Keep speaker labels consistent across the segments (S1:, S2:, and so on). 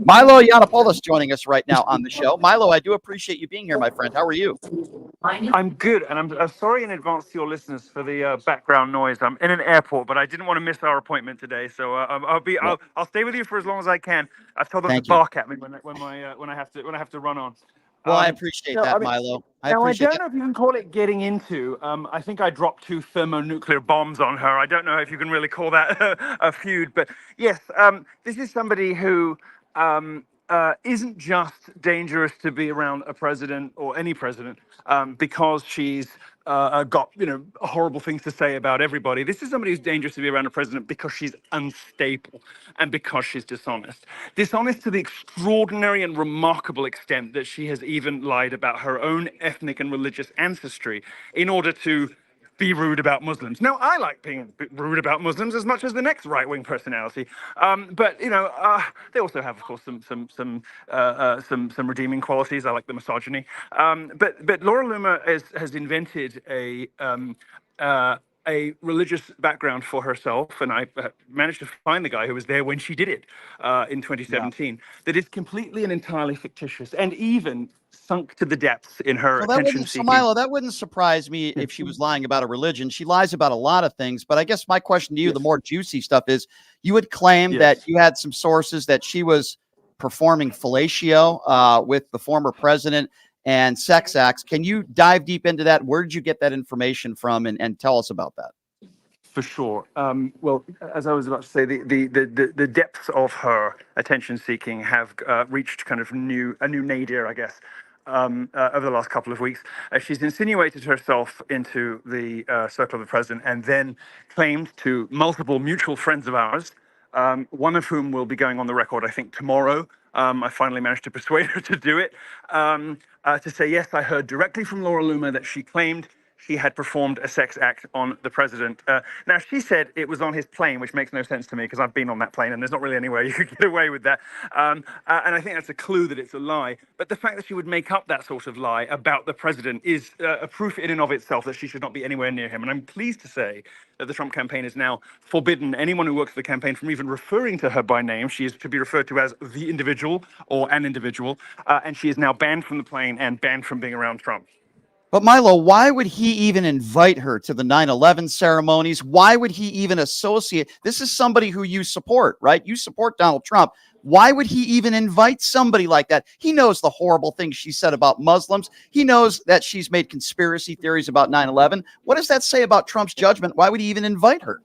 S1: Milo Yiannopoulos joining us right now on the show. Milo, I do appreciate you being here, my friend. How are you?
S2: I'm good, and I'm sorry in advance to your listeners for the background noise. I'm in an airport, but I didn't want to miss our appointment today, so
S1: Well,
S2: I'll stay with you for as long as I can. I've told them to
S1: thank you.
S2: bark at me when I have to run on.
S1: Well, I
S2: Um,
S1: appreciate
S2: no, I
S1: that,
S2: mean,
S1: Milo. I
S2: Now I
S1: appreciate
S2: don't
S1: that.
S2: know if you can call it getting into. I think I dropped two thermonuclear bombs on her. I don't know if you can really call that a feud, but yes, this is somebody who isn't just dangerous to be around a president or any president because she's got horrible things to say about everybody. This is somebody who's dangerous to be around a president because she's unstable and because she's dishonest to the extraordinary and remarkable extent that she has even lied about her own ethnic and religious ancestry in order to be rude about Muslims. Now, I like being rude about Muslims as much as the next right-wing personality, but they also have, of course, some redeeming qualities. I like the misogyny, but Laura Loomer has invented a religious background for herself, and I managed to find the guy who was there when she did it in
S1: Yeah.
S2: 2017. That is completely and entirely fictitious, and even sunk to the depths in her
S1: So
S2: attention-seeking.
S1: Milo, that wouldn't surprise me if she was lying about a religion. She lies about a lot of things, but I guess my question to you, the
S2: Yes.
S1: more juicy stuff is, you would claim that
S2: Yes.
S1: you had some sources that she was performing fellatio with the former president and sex acts. Can you dive deep into that? Where did you get that information from, and tell us about that?
S2: For sure. Well, as I was about to say, the depths of her attention seeking have reached kind of a new nadir, I guess, over the last couple of weeks. She's insinuated herself into the circle of the president and then claimed to multiple mutual friends of ours, one of whom will be going on the record, I think, tomorrow. I finally managed to persuade her to do it, to say, yes, I heard directly from Laura Loomer that she claimed she had performed a sex act on the president. Now, she said it was on his plane, which makes no sense to me because I've been on that plane and there's not really anywhere you could get away with that. And I think that's a clue that it's a lie. But the fact that she would make up that sort of lie about the president is a proof in and of itself that she should not be anywhere near him. And I'm pleased to say that the Trump campaign has now forbidden anyone who works for the campaign from even referring to her by name. She is to be referred to as the individual or an individual. And she is now banned from the plane and banned from being around Trump.
S1: But Milo, why would he even invite her to the 9/11 ceremonies? Why would he even associate? This is somebody who you support, right? You support Donald Trump. Why would he even invite somebody like that? He knows the horrible things she said about Muslims. He knows that she's made conspiracy theories about 9/11. What does that say about Trump's judgment? Why would he even invite her?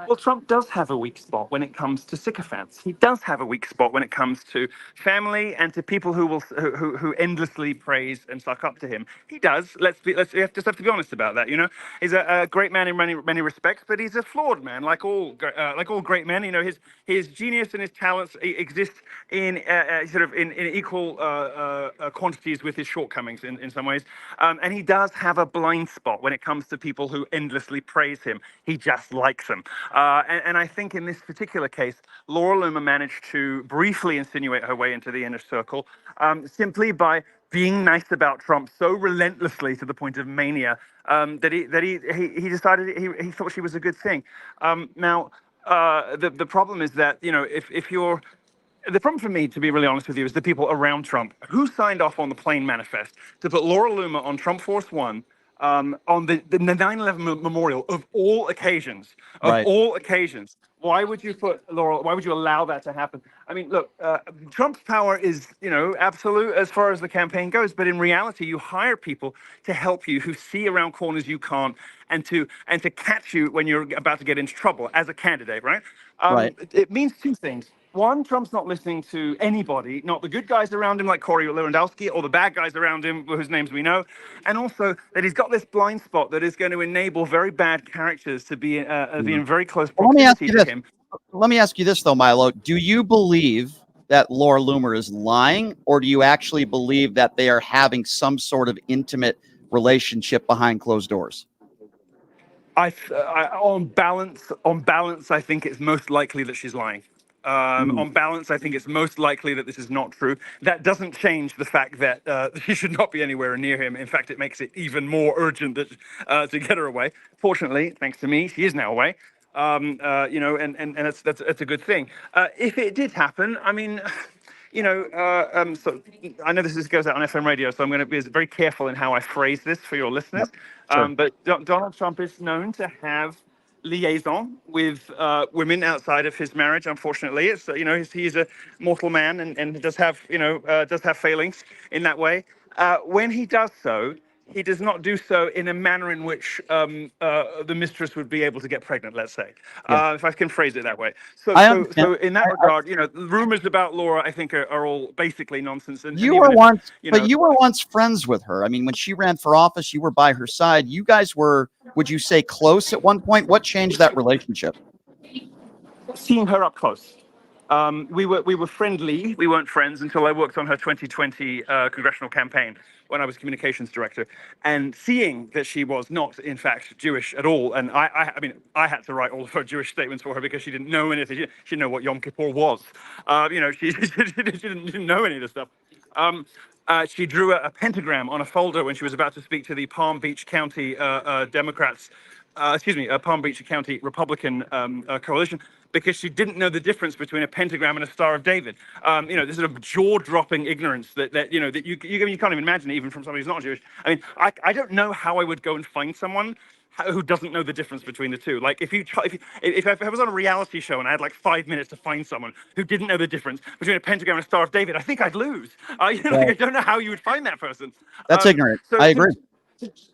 S2: Well, Trump does have a weak spot when it comes to sycophants. He does have a weak spot when it comes to family and to people who endlessly praise and suck up to him. He does. We just have to be honest about that. You know, he's a great man in many respects, but he's a flawed man, like all great men. You know, his genius and his talents exist in sort of in equal quantities with his shortcomings in some ways. And he does have a blind spot when it comes to people who endlessly praise him. He just likes them. And I think in this particular case, Laura Loomer managed to briefly insinuate her way into the inner circle simply by being nice about Trump so relentlessly to the point of mania that he decided he thought she was a good thing. Now, the problem is that, you know, if you're the problem for me, to be really honest with you, is the people around Trump who signed off on the plane manifest to put Laura Loomer on Trump Force One on the 9/11 memorial of all occasions. Of
S1: Right.
S2: all occasions, why would you put Laura? Why would you allow that to happen? I mean, look, Trump's power is, you know, absolute as far as the campaign goes, but in reality, you hire people to help you who see around corners you can't, and to catch you when you're about to get into trouble as a candidate, right?
S1: Right.
S2: It means two things. One, Trump's not listening to anybody, not the good guys around him like Corey Lewandowski or the bad guys around him whose names we know. And also that he's got this blind spot that is going to enable very bad characters to be
S1: Mhm.
S2: in very close
S1: Well, let me ask
S2: proximity
S1: you
S2: to
S1: this.
S2: him.
S1: Let me ask you this, though, Milo. Do you believe that Laura Loomer is lying, or do you actually believe that they are having some sort of intimate relationship behind closed doors?
S2: On balance, I think it's most likely that she's lying.
S1: Mm.
S2: On balance, I think it's most likely that this is not true. That doesn't change the fact that she should not be anywhere near him. In fact, it makes it even more urgent that to get her away. Fortunately, thanks to me, she is now away. and that's a good thing. If it did happen, I mean, so I know this goes out on FM radio, so I'm going to be very careful in how I phrase this for your
S1: Yep.
S2: listeners.
S1: Sure.
S2: But Donald Trump is known to have liaison with women outside of his marriage. Unfortunately, it's he's a mortal man and does have failings in that way. When he does so, he does not do so in a manner in which the mistress would be able to get pregnant, let's say,
S1: Yeah.
S2: if I can phrase it that way. So,
S1: I
S2: so,
S1: understand.
S2: so in that regard, the rumors about Laura, I think, are all basically nonsense. And
S1: You
S2: even
S1: were
S2: if,
S1: once,
S2: you
S1: but
S2: know,
S1: you were once friends with her. I mean, when she ran for office, you were by her side. You guys were, would you say, close at one point? What changed that relationship?
S2: seeing her up close. We were friendly. We weren't friends until I worked on her 2020 congressional campaign when I was communications director, and seeing that she was not, in fact, Jewish at all. And I mean, I had to write all of her Jewish statements for her because she didn't know anything. She didn't know what Yom Kippur was. She didn't know any of this stuff. She drew a pentagram on a folder when she was about to speak to the Palm Beach County Democrats, Palm Beach County Republican coalition, because she didn't know the difference between a pentagram and a Star of David. This sort of jaw-dropping ignorance that you can't even imagine, even from somebody who's not Jewish. I mean, I don't know how I would go and find someone who doesn't know the difference between the two. Like, if I was on a reality show and I had like 5 minutes to find someone who didn't know the difference between a pentagram and a Star of David, I think I'd lose.
S1: Right.
S2: I don't know how you would find that person.
S1: That's ignorant.
S2: So,
S1: I
S2: so
S1: agree.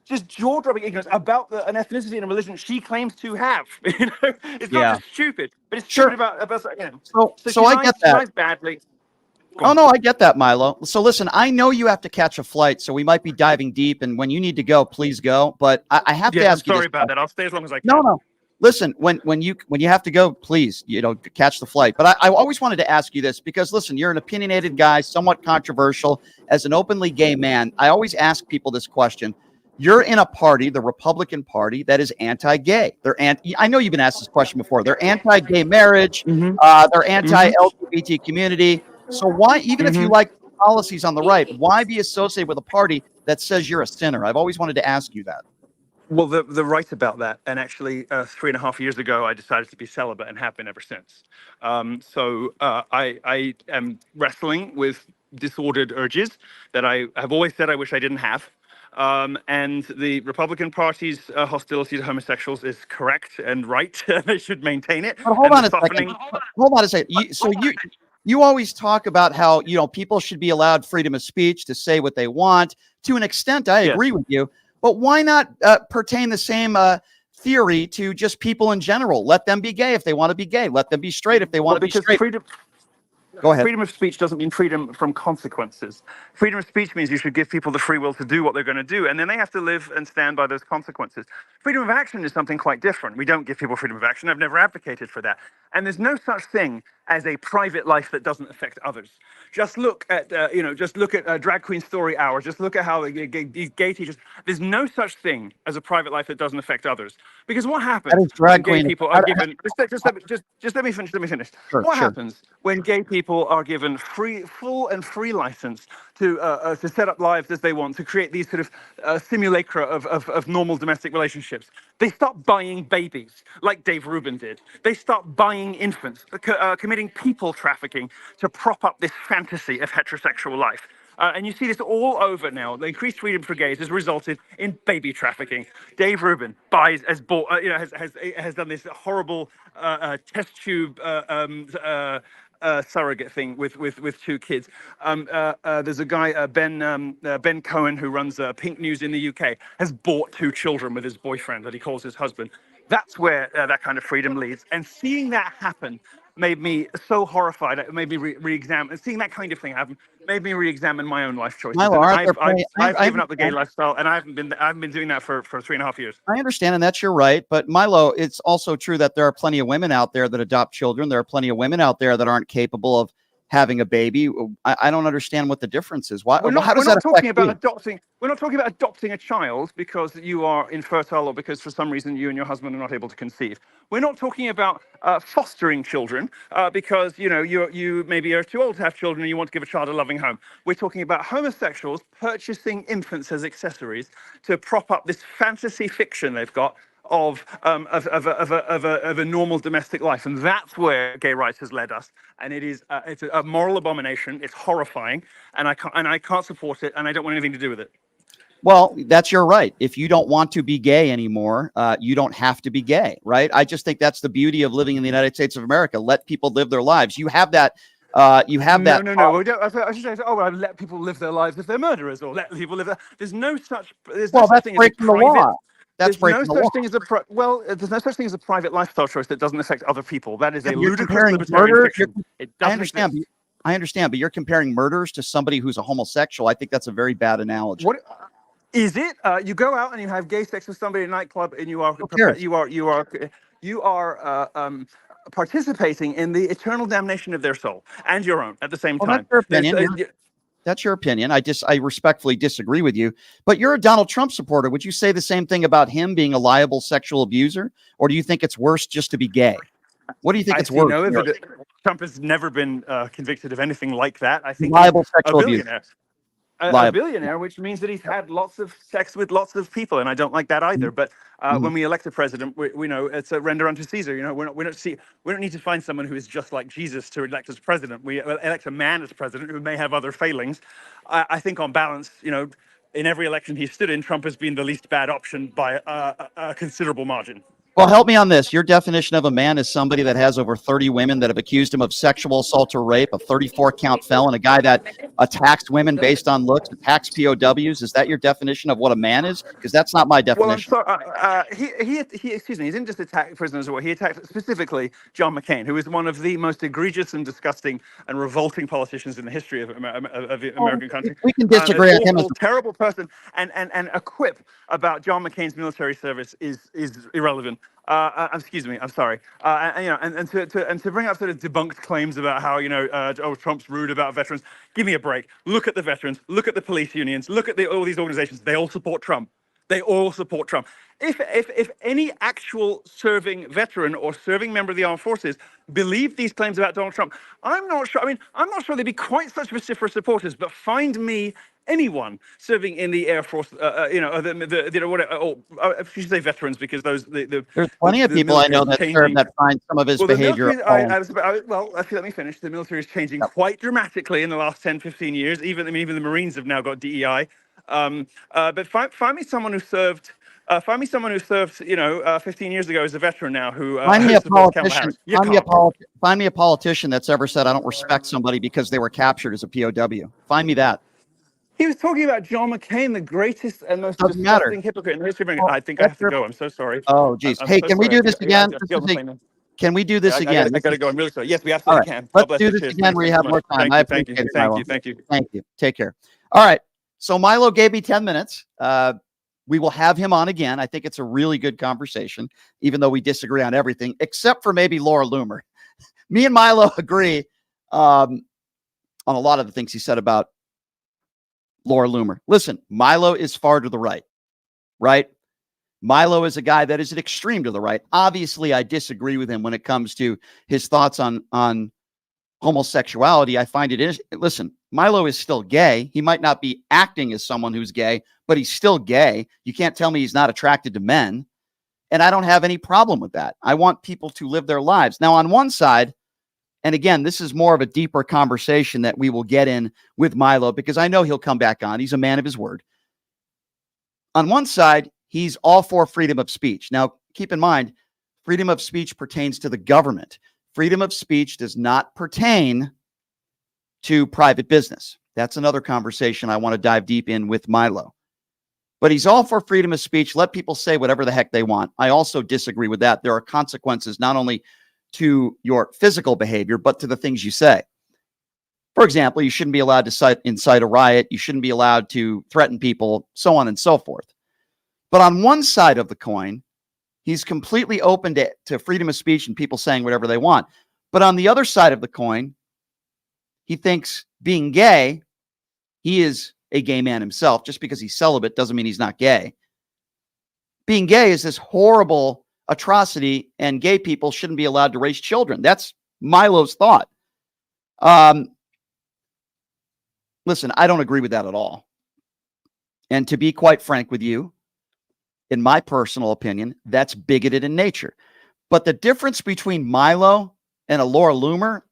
S2: just jaw-dropping ignorance about an ethnicity and a religion she claims to have. It's not
S1: Yeah.
S2: just stupid, but it's
S1: Sure.
S2: stupid about.
S1: So,
S2: So
S1: so I get
S2: she
S1: that.
S2: lies badly. Go
S1: Oh
S2: on.
S1: no, I get that, Milo. So listen, I know you have to catch a flight, so we might be diving deep. And when you need to go, please go. But I have to
S2: Yeah, I'm
S1: ask you this
S2: sorry about that. I'll stay as long as I
S1: No,
S2: can.
S1: no. Listen, when you have to go, please, catch the flight. But I always wanted to ask you this because listen, you're an opinionated guy, somewhat controversial. As an openly gay man, I always ask people this question. You're in a party, the Republican Party, that is anti-gay. I know you've been asked this question before. They're anti-gay marriage.
S2: Mm-hmm.
S1: They're
S2: Mm-hmm.
S1: anti-LGBT community. So why, even if you
S2: Mm-hmm.
S1: like policies on the right, why be associated with a party that says you're a sinner? I've always wanted to ask you that.
S2: Well, the right about that, and actually, 3.5 years ago, I decided to be celibate and have been ever since. I am wrestling with disordered urges that I have always said I wish I didn't have. And the Republican Party's hostility to homosexuals is correct and right. They should maintain it.
S1: But hold
S2: And the
S1: on a second.
S2: softening.
S1: Hold on a second. You always talk about how people should be allowed freedom of speech to say what they want. To an extent, I
S2: Yes.
S1: agree with you. But why not pertain the same theory to just people in general? Let them be gay if they want to be gay. Let them be straight if they want
S2: Well,
S1: to be
S2: because
S1: straight. Go ahead.
S2: freedom of speech doesn't mean freedom from consequences. Freedom of speech means you should give people the free will to do what they're going to do, and then they have to live and stand by those consequences. Freedom of action is something quite different. We don't give people freedom of action. I've never advocated for that. And there's no such thing as a private life that doesn't affect others. Just look at, Drag Queen Story Hour. Just look at how these gay teachers. There's no such thing as a private life that doesn't affect others. Because what
S1: That
S2: happens
S1: is drag
S2: when gay
S1: queen.
S2: people are given? Just let me finish. Let me finish.
S1: Sure,
S2: What
S1: sure.
S2: happens when gay people are given full and free license to set up lives as they want, to create these sort of simulacra of normal domestic relationships? They start buying babies, like Dave Rubin did. They start buying infants, committing people trafficking to prop up this fantasy of heterosexual life. And you see this all over now. The increased freedom for gays has resulted in baby trafficking. Dave Rubin has done this horrible test tube surrogate thing with two kids. There's a guy, Ben Cohen, who runs Pink News in the UK, has bought two children with his boyfriend that he calls his husband. That's where that kind of freedom leads. And seeing that happen made me so horrified. It made me re-examine. And seeing that kind of thing happen made me re-examine my own life choices.
S1: Milo,
S2: And
S1: aren't there
S2: I've
S1: I
S2: given up the gay
S1: understand.
S2: lifestyle, and I haven't been doing that for 3.5 years.
S1: I understand, and that's your right. But Milo, it's also true that there are plenty of women out there that adopt children. There are plenty of women out there that aren't capable of having a baby. I don't understand what the difference is. Why? How
S2: We're
S1: does that
S2: not
S1: affect
S2: talking about
S1: you?
S2: adopting. We're not talking about adopting a child because you are infertile or because for some reason you and your husband are not able to conceive. We're not talking about fostering children because you maybe are too old to have children and you want to give a child a loving home. We're talking about homosexuals purchasing infants as accessories to prop up this fantasy fiction they've got of a normal domestic life, and that's where gay rights has led us. And it's a moral abomination. It's horrifying, and I can't support it, and I don't want anything to do with it.
S1: Well, that's your right. If you don't want to be gay anymore, you don't have to be gay, right? I just think that's the beauty of living in the United States of America. Let people live their lives. You have that. You have that.
S2: No. I should say, oh, well, let people live their lives if they're murderers, or let people live. There's no such. There's no
S1: Well,
S2: such
S1: that's
S2: thing as a
S1: breaking the
S2: private.
S1: law. That's
S2: There's no
S1: breaking the law.
S2: such thing as there's no such thing as a private lifestyle choice that doesn't affect other people. That is a
S1: You're
S2: ludicrous
S1: comparing
S2: libertarian
S1: murder.
S2: fiction. It
S1: I
S2: doesn't
S1: understand.
S2: exist.
S1: I understand, but you're comparing murders to somebody who's a homosexual. I think that's a very bad analogy.
S2: What is it? You go out and you have gay sex with somebody in a nightclub, and you are participating in the eternal damnation of their soul and your own at the same
S1: Well,
S2: time.
S1: that's your opinion. That's your opinion. I respectfully disagree with you, but you're a Donald Trump supporter. Would you say the same thing about him being a liable sexual abuser, or do you think it's worse just to be gay? What do you think it's worse?
S2: Trump has never been convicted of anything like that. I think
S1: liable
S2: he's
S1: sexual
S2: a billionaire.
S1: abuse.
S2: A billionaire, which means that he's had lots of sex with lots of people, and I don't like that either. But when we elect a president, we know it's a render unto Caesar. You know, we don't need to find someone who is just like Jesus to elect as president. We elect a man as president who may have other failings. I think, on balance, you know, in every election he stood in, Trump has been the least bad option by a considerable margin.
S1: Well, help me on this. Your definition of a man is somebody that has over 30 women that have accused him of sexual assault or rape, a 34-count felon, a guy that attacks women based on looks, attacks POWs. Is that your definition of what a man is? Because that's not my definition.
S2: Well, I'm sorry. Excuse me. He didn't just attack prisoners of war. He attacked specifically John McCain, who is one of the most egregious and disgusting and revolting politicians in the history of the American country.
S1: We can disagree on him as
S2: a terrible person, and a quip about John McCain's military service is irrelevant. Excuse me. I'm sorry. And to bring up sort of debunked claims about how Trump's rude about veterans. Give me a break. Look at the veterans. Look at the police unions. Look at all these organizations. They all support Trump. They all support Trump. If any actual serving veteran or serving member of the armed forces believed these claims about Donald Trump, I'm not sure. I mean, I'm not sure they'd be quite such vociferous supporters. But find me anyone serving in the Air Force, I should say veterans, because there's
S1: plenty of people I know that serve that find some of his behavior.
S2: Let me finish. The military is changing quite dramatically in the last 10, 15 years. Even the Marines have now got DEI. But find me someone who served. Find me someone who served, 15 years ago as a veteran now.
S1: Find me a politician. Find me a politician that's ever said, "I don't respect somebody because they were captured as a POW." Find me that.
S2: He was talking about John McCain, the greatest and most disgusting hypocrite in the history of America. I think I have to go. I'm so sorry.
S1: Oh, geez. Hey, can we do this again? Can we do this again?
S2: I got to go. I'm really sorry. Yes, we absolutely can.
S1: Let's do this again where you have more time.
S2: Thank you.
S1: Take care. All right. So Milo gave me 10 minutes. We will have him on again. I think it's a really good conversation, even though we disagree on everything, except for maybe Laura Loomer. Me and Milo agree on a lot of the things he said about Laura Loomer. Listen, Milo is far to the right, right? Milo is a guy that is an extreme to the right. Obviously, I disagree with him when it comes to his thoughts on homosexuality. I find listen, Milo is still gay. He might not be acting as someone who's gay, but he's still gay. You can't tell me he's not attracted to men. And I don't have any problem with that. I want people to live their lives. Now, on one side, and again, this is more of a deeper conversation that we will get in with Milo, because I know he'll come back on. He's a man of his word. On one side, he's all for freedom of speech. Now, keep in mind, freedom of speech pertains to the government. Freedom of speech does not pertain to private business. That's another conversation I want to dive deep in with Milo. But he's all for freedom of speech. Let people say whatever the heck they want. I also disagree with that. There are consequences not only to your physical behavior, but to the things you say. For example, you shouldn't be allowed to incite a riot. You shouldn't be allowed to threaten people, so on and so forth. But on one side of the coin, he's completely open to freedom of speech and people saying whatever they want. But on the other side of the coin, he thinks being gay, he is a gay man himself. Just because he's celibate doesn't mean he's not gay. Being gay is this horrible atrocity, and gay people shouldn't be allowed to raise children. That's Milo's thought. Listen, I don't agree with that at all. And to be quite frank with you, in my personal opinion, that's bigoted in nature. But the difference between Milo and a Laura Loomer,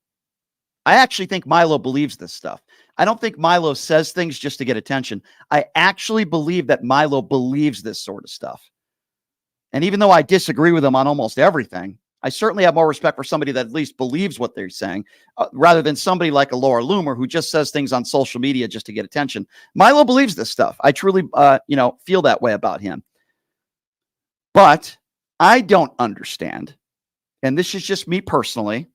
S1: I actually think Milo believes this stuff. I don't think Milo says things just to get attention. I actually believe that Milo believes this sort of stuff. And even though I disagree with him on almost everything, I certainly have more respect for somebody that at least believes what they're saying, rather than somebody like a Laura Loomer who just says things on social media just to get attention. Milo believes this stuff. I truly, feel that way about him. But I don't understand, and this is just me personally,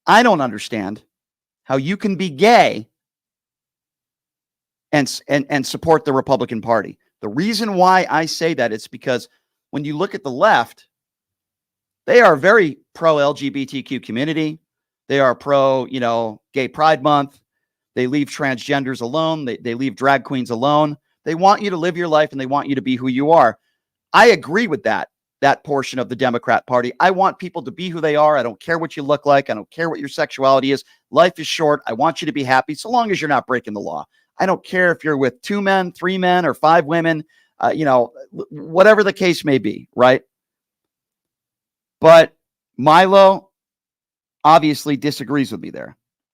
S1: I don't understand how you can be gay and support the Republican Party. The reason why I say that is because when you look at the left, they are very pro LGBTQ community. They are pro, Gay Pride Month. They leave transgenders alone. They leave drag queens alone. They want you to live your life and they want you to be who you are. I agree with that portion of the Democrat Party. I want people to be who they are. I don't care what you look like. I don't care what your sexuality is. Life is short. I want you to be happy so long as you're not breaking the law. I don't care if you're with 2 men, 3 men, or 5 women, whatever the case may be, right? But Milo obviously disagrees with me there.